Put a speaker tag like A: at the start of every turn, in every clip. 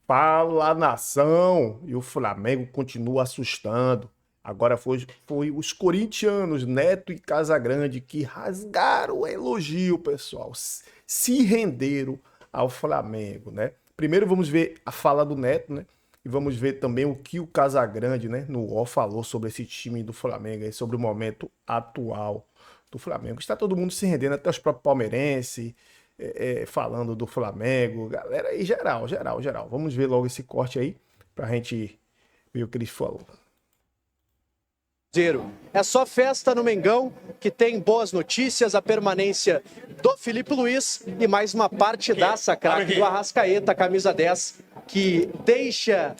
A: Fala, nação! E o Flamengo continua assustando. Agora foi os corintianos, Neto e Casagrande, que rasgaram o elogio, pessoal. Se renderam ao Flamengo, né? Primeiro vamos ver a fala do Neto, né? E vamos ver também o que o Casagrande, né, no UOL falou sobre esse time do Flamengo, aí, sobre o momento atual do Flamengo. Está todo mundo se rendendo, até os próprios palmeirenses, falando do Flamengo. Galera aí, geral. Vamos ver logo esse corte aí, pra gente ver o que ele falou.
B: É só festa no Mengão, que tem boas notícias, a permanência do Filipe Luís e mais uma partidaça, craque do Arrascaeta, camisa 10, que deixa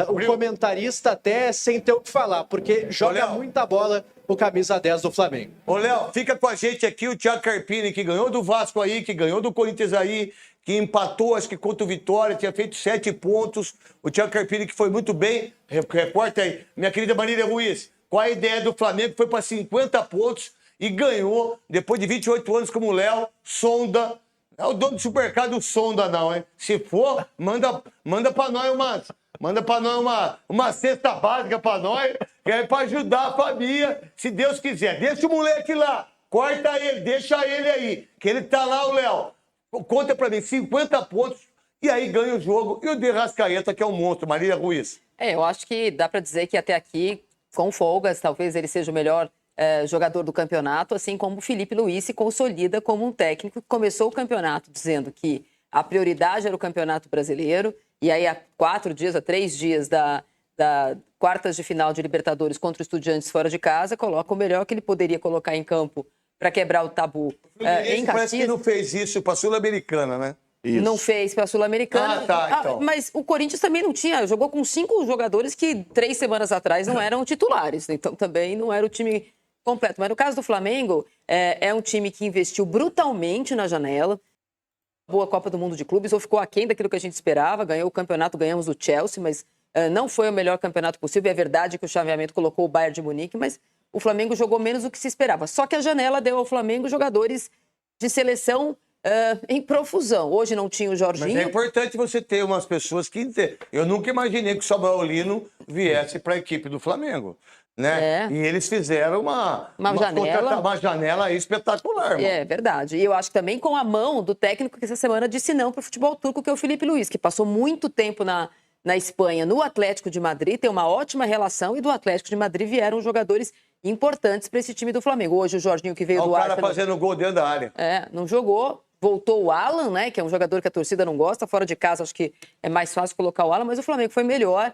B: o comentarista até sem ter o que falar, porque joga muita bola o camisa 10 do Flamengo.
C: Ô, Léo, fica com a gente aqui o Thiago Carpini, que ganhou do Vasco aí, que ganhou do Corinthians aí, que empatou, acho que contra o Vitória, tinha feito 7 pontos. O Thiago Carpini que foi muito bem. Repórter aí, minha querida Marília Ruiz. Qual a ideia do Flamengo? Foi para 50 pontos e ganhou, depois de 28 anos como o Léo, Sonda. É o dono do supermercado Sonda, não, hein? Se for, manda para nós uma cesta básica para nós, que é para ajudar a família, se Deus quiser. Deixa o moleque lá, corta ele, deixa ele aí, que ele tá lá, o Léo. Conta para mim, 50 pontos, e aí ganha o jogo. E o De Arrascaeta, que é um monstro, Marília Ruiz.
D: Eu acho que dá para dizer que até aqui, com folgas, talvez ele seja o melhor jogador do campeonato, assim como o Filipe Luís se consolida como um técnico que começou o campeonato dizendo que a prioridade era o Campeonato Brasileiro, e aí há 3 dias da quartas de final de Libertadores contra o Estudiantes fora de casa, coloca o melhor que ele poderia colocar em campo para quebrar o tabu.
C: Em parece que não fez isso para a Sul-Americana, né?
D: Isso. Não fez para a Sul-Americana.
C: Então.
D: Mas o Corinthians também não tinha. Jogou com 5 jogadores que 3 semanas atrás não eram titulares. Então também não era o time completo. Mas no caso do Flamengo, é um time que investiu brutalmente na janela. Boa Copa do Mundo de Clubes, ou ficou aquém daquilo que a gente esperava. Ganhou o campeonato, ganhamos do Chelsea, mas não foi o melhor campeonato possível. É verdade que o chaveamento colocou o Bayern de Munique, mas o Flamengo jogou menos do que se esperava. Só que a janela deu ao Flamengo jogadores de seleção em profusão. Hoje não tinha o Jorginho.
C: Mas é importante você ter umas pessoas que entendem. Eu nunca imaginei que o Samuel Lino viesse para a equipe do Flamengo, né? E eles fizeram uma janela espetacular. Mano.
D: É verdade. E eu acho que também com a mão do técnico que essa semana disse não para o futebol turco, que é o Filipe Luís, que passou muito tempo na Espanha, no Atlético de Madrid, tem uma ótima relação, e do Atlético de Madrid vieram jogadores importantes para esse time do Flamengo. Hoje o Jorginho, que veio do Arsenal...
C: O cara fazendo gol dentro da área.
D: Não jogou. Voltou o Alan, né, que é um jogador que a torcida não gosta. Fora de casa, acho que é mais fácil colocar o Alan, mas o Flamengo foi melhor,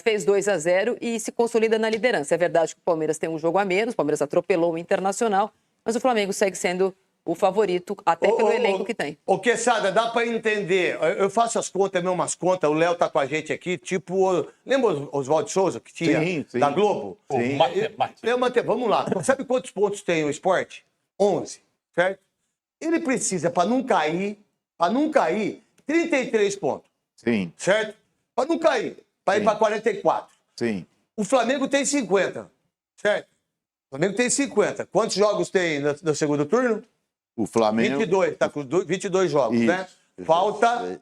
D: fez 2-0 e se consolida na liderança. É verdade que o Palmeiras tem um jogo a menos, o Palmeiras atropelou o Internacional, mas o Flamengo segue sendo o favorito, até pelo elenco que tem.
C: Ô, Quesada, dá pra entender. Eu faço as contas, mesmo umas contas. O Léo tá com a gente aqui, tipo... Lembra o Oswaldo Souza, que tinha?
E: Sim.
C: Da Globo?
E: Sim.
C: Vamos lá. Sabe quantos pontos tem o Sport? 11, certo? Ele precisa, para não cair, 33 pontos.
E: Sim.
C: Certo? Para não cair. Para ir para 44.
E: Sim.
C: O Flamengo tem 50. Certo? O Flamengo tem 50. Quantos jogos tem no segundo turno?
E: O Flamengo...
C: 22. Tá com 22 jogos,
E: Isso.
C: né? Falta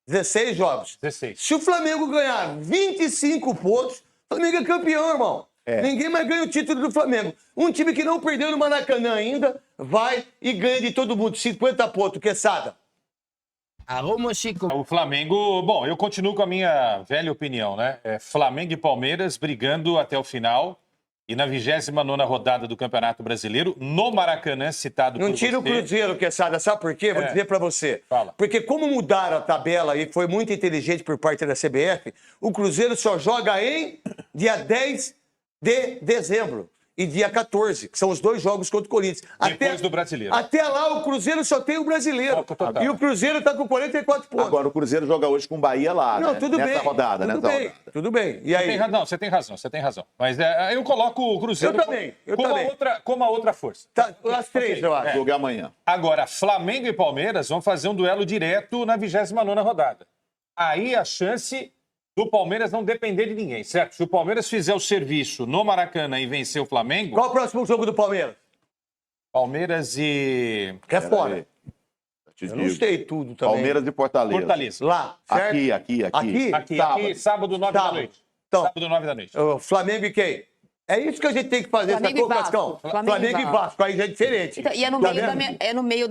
C: 16 jogos.
F: 16.
C: Se o Flamengo ganhar 25 pontos, o Flamengo é campeão, irmão. Ninguém mais ganha o título do Flamengo. Um time que não perdeu no Maracanã ainda, vai e ganha de todo mundo. 50 pontos, Quesada.
F: O Flamengo... Bom, eu continuo com a minha velha opinião, né? Flamengo e Palmeiras brigando até o final. E na 29ª rodada do Campeonato Brasileiro, no Maracanã, citado por você...
C: Não tira o Cruzeiro, Quesada. Sabe por quê? Vou dizer pra você.
F: Fala.
C: Porque como mudaram a tabela e foi muito inteligente por parte da CBF, o Cruzeiro só joga em dia 10 de dezembro e dia 14, que são os 2 jogos contra o Corinthians.
F: Depois do Brasileiro.
C: Até lá, o Cruzeiro só tem o Brasileiro. E o Cruzeiro tá com 44 pontos.
E: Agora, o Cruzeiro joga hoje com o Bahia lá,
C: Não,
E: né?
C: tudo
E: nessa
C: bem.
E: rodada,
C: tudo
E: nessa
C: bem,
E: rodada.
C: tudo bem. E aí?
F: Você tem razão. Mas eu coloco o Cruzeiro
C: Eu também.
F: com uma outra força.
C: Tá, as 3, eu acho.
E: Jogo é amanhã.
F: Agora, Flamengo e Palmeiras vão fazer um duelo direto na 29ª rodada. Aí a chance do Palmeiras não depender de ninguém, certo? Se o Palmeiras fizer o serviço no Maracanã e vencer o Flamengo...
C: Qual o próximo jogo do Palmeiras?
F: Palmeiras e...
C: É fora.
E: te
C: Eu não
E: digo.
C: sei tudo também.
E: Palmeiras e Fortaleza.
F: Fortaleza.
C: Lá, certo?
F: Aqui, sábado, 9 da
C: Sábado.
F: noite.
C: Então,
F: Sábado, 9 da noite.
C: o Flamengo e quem? É isso que a gente tem que fazer,
D: Flamengo
C: essa
D: e Vasco.
C: colocação.
D: Flamengo e
C: Vasco, aí já é diferente.
D: Então, e é no meio,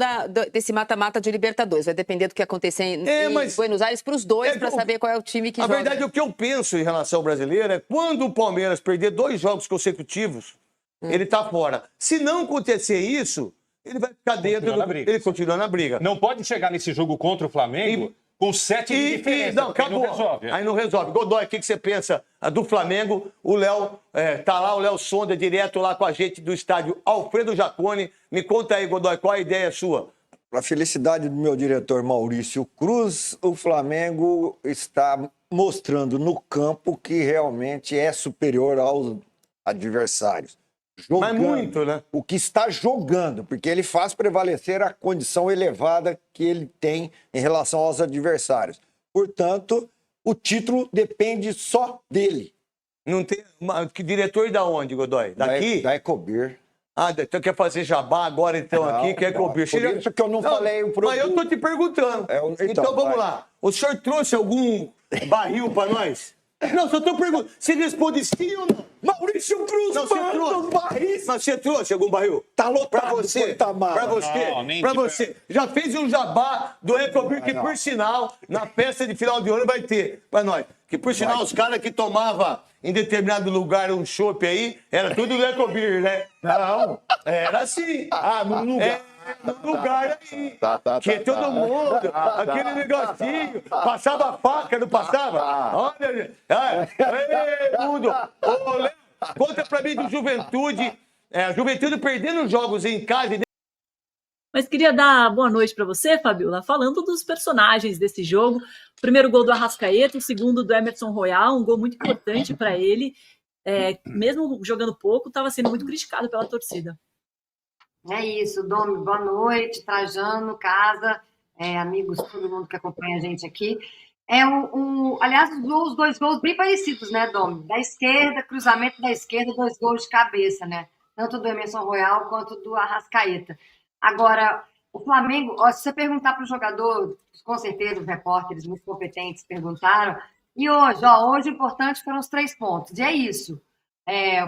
D: desse mata-mata de Libertadores. Vai depender do que acontecer em Buenos Aires para os dois, para saber qual é o time que
C: A
D: joga.
C: verdade, o que eu penso em relação ao brasileiro é quando o Palmeiras perder 2 jogos consecutivos, ele tá fora. Se não acontecer isso, ele vai ficar dentro
F: na briga.
C: Ele continua na briga.
F: Não pode chegar nesse jogo contra o Flamengo com 7 de diferença.
C: Não,
F: porque aí
C: acabou.
F: não resolve.
C: Aí não resolve. Godoy, o que você pensa do Flamengo? O Léo, tá lá, o Léo Sonda, direto lá com a gente do estádio Alfredo Jaconi. Me conta aí, Godoy, qual a ideia sua?
G: Para a felicidade do meu diretor Maurício Cruz, o Flamengo está mostrando no campo que realmente é superior aos adversários.
C: Mas muito, né?
G: O que está jogando, porque ele faz prevalecer a condição elevada que ele tem em relação aos adversários. Portanto, o título depende só dele.
C: Não tem. Que diretor da onde, Godoy? Daqui?
G: Da Ecobir.
C: Ah, então quer fazer jabá agora, então, aqui, quer cobrir.
G: Por isso que eu não falei o produto.
C: Mas eu tô te perguntando. Então vamos lá. O senhor trouxe algum barril pra nós? Não, só tô perguntando. Você responde sim ou não?
G: Maurício Cruz,
C: Não, você
G: manda
C: trouxe.
G: os barris.
C: Mas você trouxe algum barril?
G: Tá lotado,
C: Pra você,
G: porta-mala.
C: pra você,
F: Não, nem
C: pra
F: de
C: você. Já fez um jabá do Ecobir, que por sinal, na festa de final de ano vai ter pra nós. Que por sinal, os caras que tomavam em determinado lugar um chopp aí, era tudo do Ecobir, né? Não. Era assim.
G: Ah, no lugar.
C: No lugar aí.
E: Tá,
C: que todo mundo, aquele negocinho, passava faca, não passava? Olha, tudo. Ô, Léo, conta pra mim do Juventude. A Juventude perdendo jogos em casa.
H: Mas queria dar boa noite para você, Fabiola, falando dos personagens desse jogo. O primeiro gol do Arrascaeta, o segundo do Emerson Royal, um gol muito importante para ele. Mesmo jogando pouco, estava sendo muito criticado pela torcida.
I: É isso, Domi, boa noite, Trajano, casa, amigos, todo mundo que acompanha a gente aqui. Aliás, os 2 gols bem parecidos, né, Domi? Da esquerda, cruzamento da esquerda, 2 gols de cabeça, né? Tanto do Emerson Royal quanto do Arrascaeta. Agora, o Flamengo, se você perguntar para o jogador, com certeza os repórteres muito competentes perguntaram, e hoje o importante foram os 3 pontos, e é isso.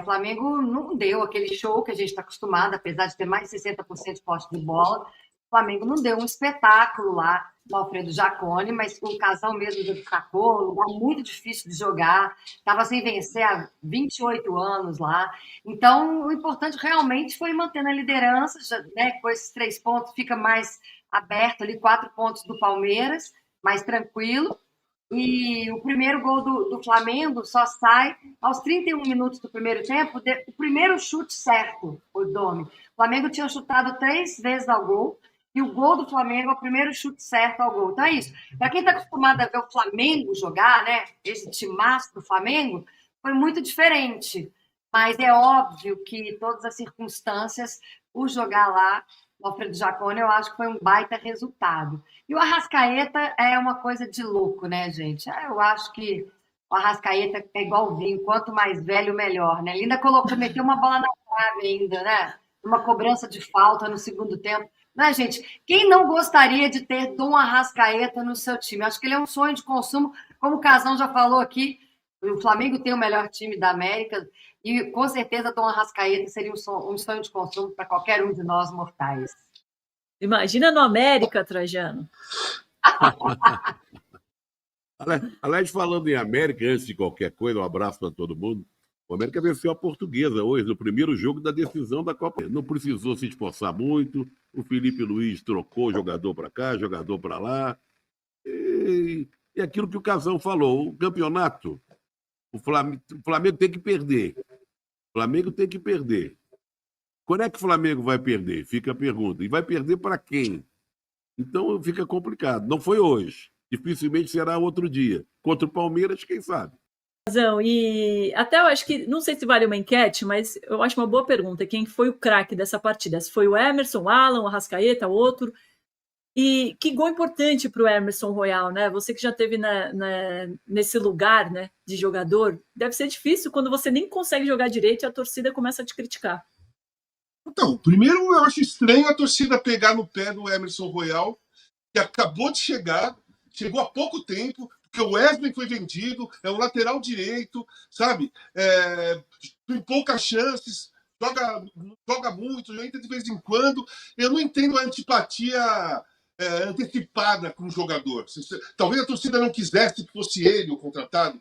I: O Flamengo não deu aquele show que a gente está acostumado, apesar de ter mais de 60% de posse de bola. O Flamengo não deu um espetáculo lá no Alfredo Jaconi, mas o Casão mesmo já destacou, um lugar muito difícil de jogar, estava sem vencer há 28 anos lá. Então, o importante realmente foi manter a liderança, né? Com esses 3 pontos fica mais aberto ali, 4 pontos do Palmeiras, mais tranquilo. E o primeiro gol do Flamengo só sai aos 31 minutos do primeiro tempo, o primeiro chute certo, o Domi. O Flamengo tinha chutado 3 vezes ao gol, e o gol do Flamengo é o primeiro chute certo ao gol. Então é isso. Para quem está acostumado a ver o Flamengo jogar, né, esse timaço do Flamengo, foi muito diferente. Mas é óbvio que todas as circunstâncias, o jogar lá, o Alfredo Jaconi, eu acho que foi um baita resultado. E o Arrascaeta é uma coisa de louco, né, gente? Eu acho que o Arrascaeta é igual o vinho, quanto mais velho, melhor, né? Ele ainda meteu uma bola na trave ainda, né? Uma cobrança de falta no segundo tempo. Né, gente? Quem não gostaria de ter Dom Arrascaeta no seu time? Acho que ele é um sonho de consumo, como o Casão já falou aqui, o Flamengo tem o melhor time da América, e com certeza Dom Arrascaeta seria um sonho de consumo para qualquer um de nós mortais.
H: Imagina no América, Trajano.
J: Aliás, falando em América, antes de qualquer coisa, um abraço para todo mundo. O América venceu a Portuguesa hoje, no primeiro jogo da decisão da Copa. Não precisou se esforçar muito. O Felipe Luiz trocou jogador para cá, jogador para lá. E aquilo que o Casão falou, o campeonato, o Flamengo tem que perder. O Flamengo tem que perder. Quando é que o Flamengo vai perder? Fica a pergunta. E vai perder para quem? Então fica complicado. Não foi hoje. Dificilmente será outro dia. Contra o Palmeiras, quem sabe?
H: E até eu acho que, não sei se vale uma enquete, mas eu acho uma boa pergunta. Quem foi o craque dessa partida? Se foi o Emerson, o Alan, o Arrascaeta, o outro? E que gol importante para o Emerson Royal, né? Você que já esteve nesse lugar, né, de jogador, deve ser difícil quando você nem consegue jogar direito e a torcida começa a te criticar.
K: Então, primeiro eu acho estranho a torcida pegar no pé do Emerson Royal que acabou de chegar, chegou há pouco tempo, porque o Wesley foi vendido, é um lateral direito, sabe? Tem poucas chances, joga muito, entra de vez em quando. Eu não entendo a antipatia antecipada com o jogador. Talvez a torcida não quisesse que fosse ele o contratado,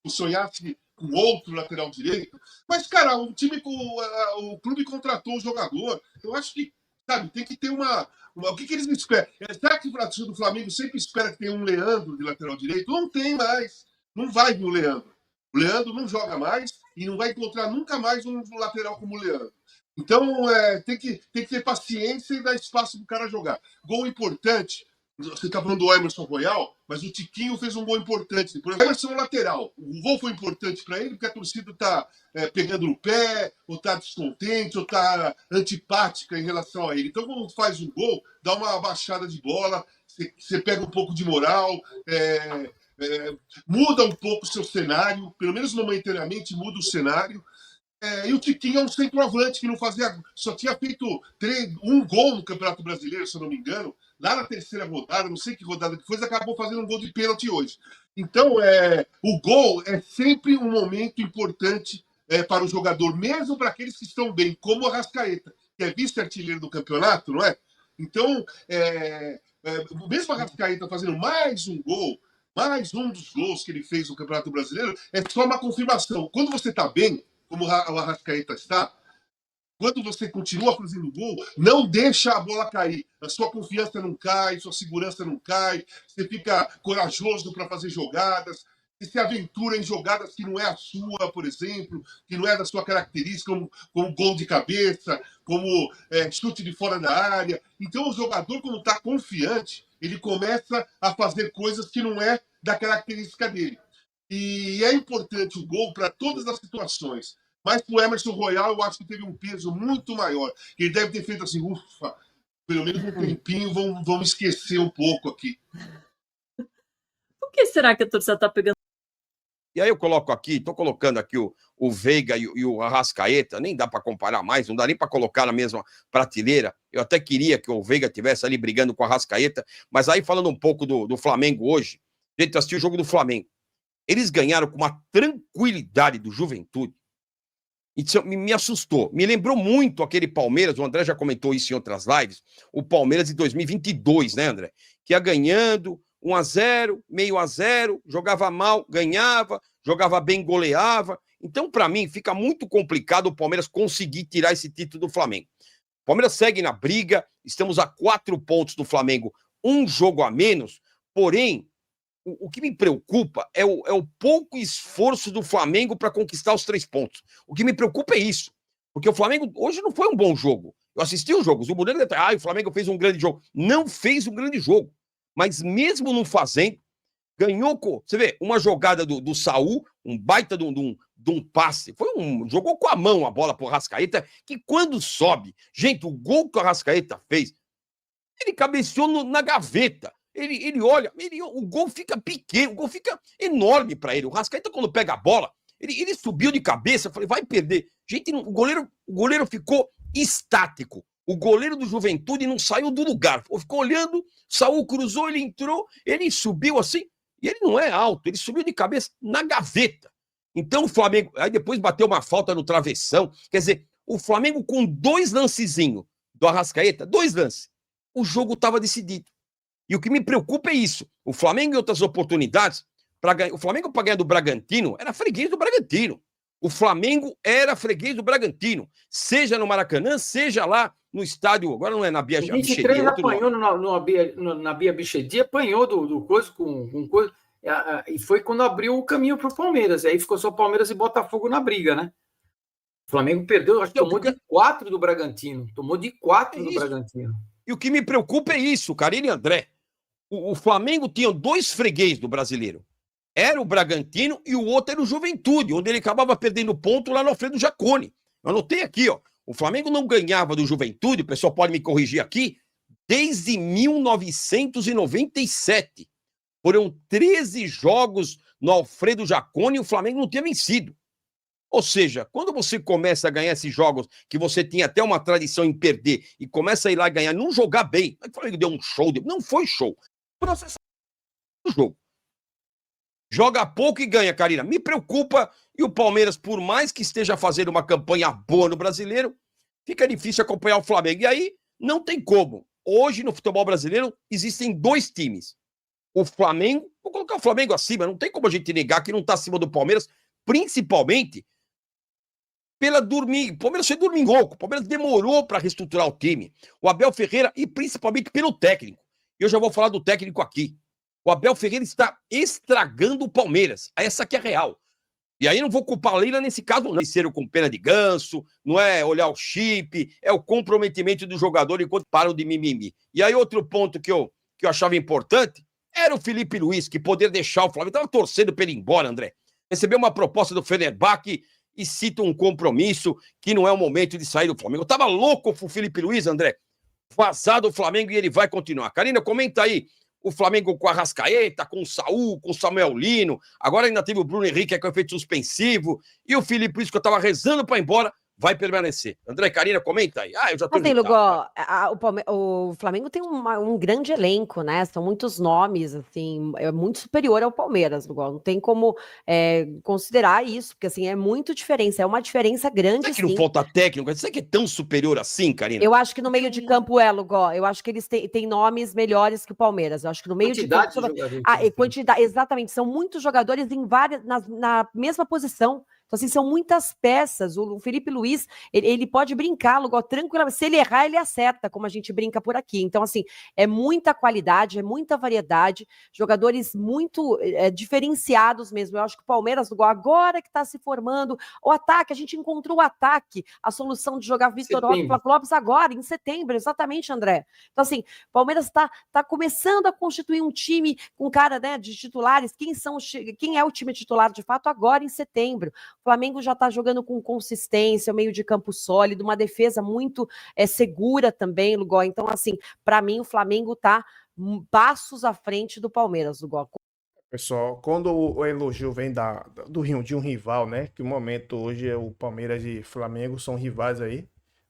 K: sonhasse com outro lateral direito, mas, cara, o clube contratou o jogador. Eu acho que, sabe, tem que ter o que eles esperam? Será que o torcedor do Flamengo sempre espera que tenha um Leandro de lateral direito? Não tem mais. Não vai vir o Leandro. O Leandro não joga mais e não vai encontrar nunca mais um lateral como o Leandro. Então, tem que ter paciência e dar espaço para o cara jogar. Gol importante. Você está falando do Emerson Royal, mas o Tiquinho fez um gol importante. Por exemplo, o Emerson é lateral. O gol foi importante para ele porque a torcida está pegando no pé, ou está descontente, ou está antipática em relação a ele. Então, quando faz um gol, dá uma baixada de bola, você pega um pouco de moral, muda um pouco o seu cenário, pelo menos momentaneamente muda o cenário. E o Tiquinho é um centroavante que não fazia. Só tinha feito um gol no Campeonato Brasileiro, se eu não me engano, lá na terceira rodada, não sei que rodada que foi, acabou fazendo um gol de pênalti hoje. Então, o gol é sempre um momento importante para o jogador, mesmo para aqueles que estão bem, como o Arrascaeta, que é vice-artilheiro do campeonato, não é? Então, mesmo o Arrascaeta fazendo mais um gol, mais um dos gols que ele fez no Campeonato Brasileiro, é só uma confirmação. Quando você está bem, como o Arrascaeta está, quando você continua fazendo gol, não deixa a bola cair. A sua confiança não cai, sua segurança não cai, você fica corajoso para fazer jogadas, você se aventura em jogadas que não é a sua, por exemplo, que não é da sua característica, como gol de cabeça, como chute de fora da área. Então, o jogador, quando está confiante, ele começa a fazer coisas que não é da característica dele. E é importante o gol para todas as situações. Mas para o Emerson Royal, eu acho que teve um peso muito maior. Ele deve ter feito assim, ufa, pelo menos um tempinho, vamos esquecer um pouco aqui.
H: Por que será que a torcida está pegando?
L: E aí eu coloco aqui, estou colocando aqui o Veiga e o Arrascaeta, nem dá para comparar mais, não dá nem para colocar na mesma prateleira. Eu até queria que o Veiga estivesse ali brigando com o Arrascaeta, mas aí falando um pouco do Flamengo hoje, a gente assistiu o jogo do Flamengo. Eles ganharam com uma tranquilidade do Juventude. Isso me assustou. Me lembrou muito aquele Palmeiras, o André já comentou isso em outras lives, o Palmeiras de 2022, né, André? Que ia ganhando 1-0, meio a 0, jogava mal, ganhava, jogava bem, goleava. Então, para mim, fica muito complicado o Palmeiras conseguir tirar esse título do Flamengo. O Palmeiras segue na briga, estamos a 4 pontos do Flamengo, um jogo a menos, porém, o que me preocupa é o pouco esforço do Flamengo para conquistar os 3 pontos. O que me preocupa é isso. Porque o Flamengo hoje não foi um bom jogo. Eu assisti os jogos. O Murilo o Flamengo fez um grande jogo. Não fez um grande jogo. Mas mesmo não fazendo, ganhou. Você vê, uma jogada do Saul, um baita de um passe. Jogou com a mão a bola pro Arrascaeta, que quando sobe, gente, o gol que o Arrascaeta fez, ele cabeceou na gaveta. Ele olha, o gol fica pequeno, o gol fica enorme para ele. O Arrascaeta, quando pega a bola, ele subiu de cabeça, falei, vai perder. Gente, o goleiro ficou estático. O goleiro do Juventude não saiu do lugar. Ficou olhando, Saul cruzou, ele entrou, ele subiu assim, e ele não é alto, ele subiu de cabeça na gaveta. Então o Flamengo, aí depois bateu uma falta no travessão. Quer dizer, o Flamengo com 2 lancezinhos do Arrascaeta, 2 lances, o jogo estava decidido. E o que me preocupa é isso. O Flamengo, em outras oportunidades, o Flamengo para ganhar do Bragantino, era freguês do Bragantino. O Flamengo era freguês do Bragantino. Seja no Maracanã, seja lá no estádio, agora não é na Bia Bichedia.
M: 23 apanhou na Bia Bichedia, apanhou do coisa com coisa. E foi quando abriu o caminho para o Palmeiras. Aí ficou só Palmeiras e Botafogo na briga, né? O Flamengo perdeu, acho que tomou de 4 do Bragantino. Tomou de 4 do Bragantino.
L: E o que me preocupa é isso, Karine e André. O Flamengo tinha 2 freguês do brasileiro. Era o Bragantino e o outro era o Juventude, onde ele acabava perdendo ponto lá no Alfredo Jaconi. Eu anotei aqui, ó. O Flamengo não ganhava do Juventude, o pessoal pode me corrigir aqui, desde 1997. Foram 13 jogos no Alfredo Jaconi e o Flamengo não tinha vencido. Ou seja, quando você começa a ganhar esses jogos que você tinha até uma tradição em perder e começa a ir lá ganhar, não jogar bem, o Flamengo deu um show, não foi show. Processa o jogo. Joga pouco e ganha, Karina. Me preocupa, e o Palmeiras, por mais que esteja fazendo uma campanha boa no Brasileiro, fica difícil acompanhar o Flamengo. E aí, não tem como. Hoje, no futebol brasileiro, existem 2 times. O Flamengo, vou colocar o Flamengo acima, não tem como a gente negar que não está acima do Palmeiras, principalmente pela dormir. O Palmeiras foi dorminhoco, o Palmeiras demorou para reestruturar o time. O Abel Ferreira, e principalmente pelo técnico. Eu já vou falar do técnico aqui. O Abel Ferreira está estragando o Palmeiras. Essa que é a real. E aí não vou culpar a Leila nesse caso, não. Ser com pena de ganso, não é olhar o chip, é o comprometimento do jogador enquanto param de mimimi. E aí outro ponto que eu achava importante era o Felipe Luiz, que poder deixar o Flamengo. Estava torcendo para ele ir embora, André. Recebeu uma proposta do Fenerbahçe e cita um compromisso que não é o momento de sair do Flamengo. Eu estava louco pro Felipe Luiz, André. Vazado o Flamengo e ele vai continuar. Karina, comenta aí. O Flamengo com a Arrascaeta, com o Saúl, com o Samuel Lino. Agora ainda teve o Bruno Henrique com efeito suspensivo. E o Felipe Luiz, que eu estava rezando para ir embora, vai permanecer. André, Karina, comenta aí. Eu já tô
N: Assim,
L: irritado,
N: Lugó, o Flamengo tem um grande elenco, né? São muitos nomes, assim, é muito superior ao Palmeiras, Lugó. Não tem como considerar isso, porque assim, é muito diferença, é uma diferença grande,
L: Será que não
N: sim.
L: falta técnico? Será que é tão superior assim, Karina?
N: Eu acho que no meio de campo Lugó. Eu acho que eles têm nomes melhores que o Palmeiras. Eu acho que no meio
M: Quantidade
N: de campo.
M: de jogadores.
N: Quantidade, exatamente. São muitos jogadores em várias, na mesma posição. Então, assim, são muitas peças. O Felipe Luiz, ele pode brincar, Lugó, tranquilamente. Se ele errar, ele acerta, como a gente brinca por aqui. Então, assim, é muita qualidade, é muita variedade, jogadores muito diferenciados mesmo. Eu acho que o Palmeiras, Lugó, agora que está se formando, o ataque, a gente encontrou o ataque, a solução de jogar Vitor Roque e Flávio Lopes agora, em setembro, exatamente, André. Então, assim, o Palmeiras está começando a constituir um time com cara, né, de titulares. Quem é o time titular, de fato, agora em setembro. O Flamengo já está jogando com consistência, meio de campo sólido, uma defesa muito segura também, Lugó. Então, assim, para mim, o Flamengo está passos à frente do Palmeiras, Lugó.
A: Pessoal, quando o elogio vem de um rival, né? Que o momento hoje é o Palmeiras e Flamengo são rivais aí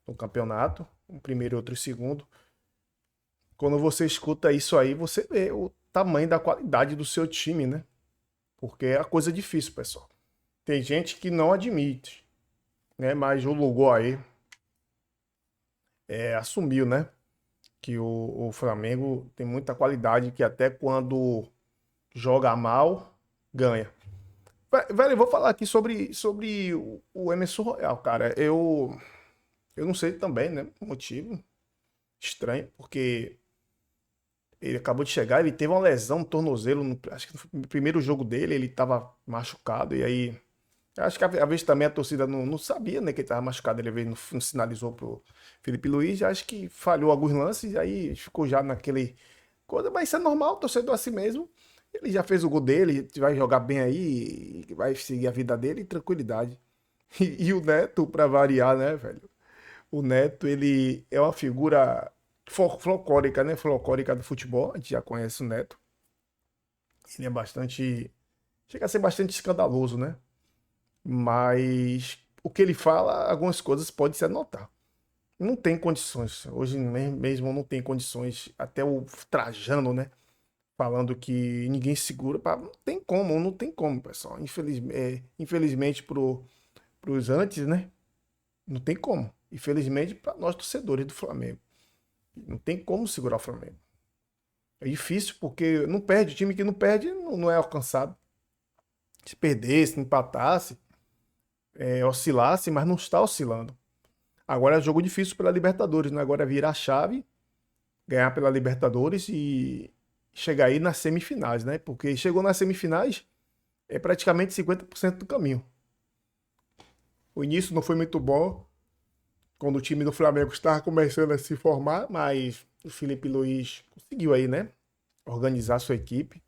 A: no campeonato, um primeiro e outro segundo. Quando você escuta isso aí, você vê o tamanho da qualidade do seu time, né? Porque é a coisa difícil, pessoal. Tem gente que não admite, né? Mas o Lugó aí assumiu, né? Que o Flamengo tem muita qualidade, que até quando joga mal, ganha. Velho, eu vou falar aqui sobre o Emerson Royal, cara. Eu não sei também, né? Motivo estranho, porque ele acabou de chegar, ele teve uma lesão no tornozelo, acho que no primeiro jogo dele, ele estava machucado, e aí acho que às vezes também a torcida não sabia, né, que ele estava machucado, ele não sinalizou pro Felipe Luiz, acho que falhou alguns lances, aí ficou já naquele coisa, mas isso é normal, torcedor assim mesmo. Ele já fez o gol dele, vai jogar bem aí, vai seguir a vida dele, tranquilidade. E o Neto, pra variar, né, velho? O Neto, ele é uma figura folclórica, né? Folclórica do futebol, a gente já conhece o Neto. Ele é bastante... chega a ser bastante escandaloso, né? Mas o que ele fala, algumas coisas pode se anotar. Não tem condições, hoje mesmo não tem condições, até o Trajano, né? Falando que ninguém segura, não tem como, pessoal. Infelizmente pros antes, né? Não tem como. Infelizmente para nós torcedores do Flamengo. Não tem como segurar o Flamengo. É difícil porque não perde. O time que não perde não é alcançado. Se perdesse, empatasse, oscilasse, mas não está oscilando. Agora é jogo difícil pela Libertadores, né? Agora é virar a chave, ganhar pela Libertadores e chegar aí nas semifinais, né? Porque chegou nas semifinais, é praticamente 50% do caminho. O início não foi muito bom, quando o time do Flamengo estava começando a se formar, mas o Felipe Luiz conseguiu aí, né? Organizar sua equipe,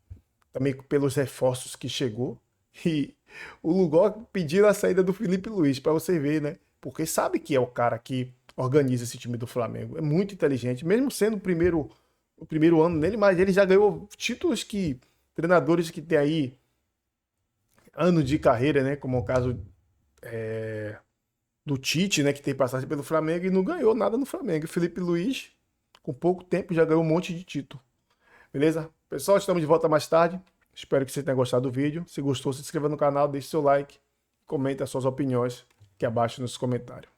A: também pelos reforços que chegou. E o Lugó pediu a saída do Felipe Luiz, para você ver, né? Porque sabe que é o cara que organiza esse time do Flamengo. É muito inteligente, mesmo sendo o primeiro ano nele, mas ele já ganhou títulos que treinadores que tem aí anos de carreira, né? Como é o caso do Tite, né, que tem passagem pelo Flamengo e não ganhou nada no Flamengo. O Felipe Luiz, com pouco tempo, já ganhou um monte de título. Beleza? Pessoal, estamos de volta mais tarde. Espero que você tenha gostado do vídeo. Se gostou, se inscreva no canal, deixe seu like, comente as suas opiniões aqui abaixo nos comentários.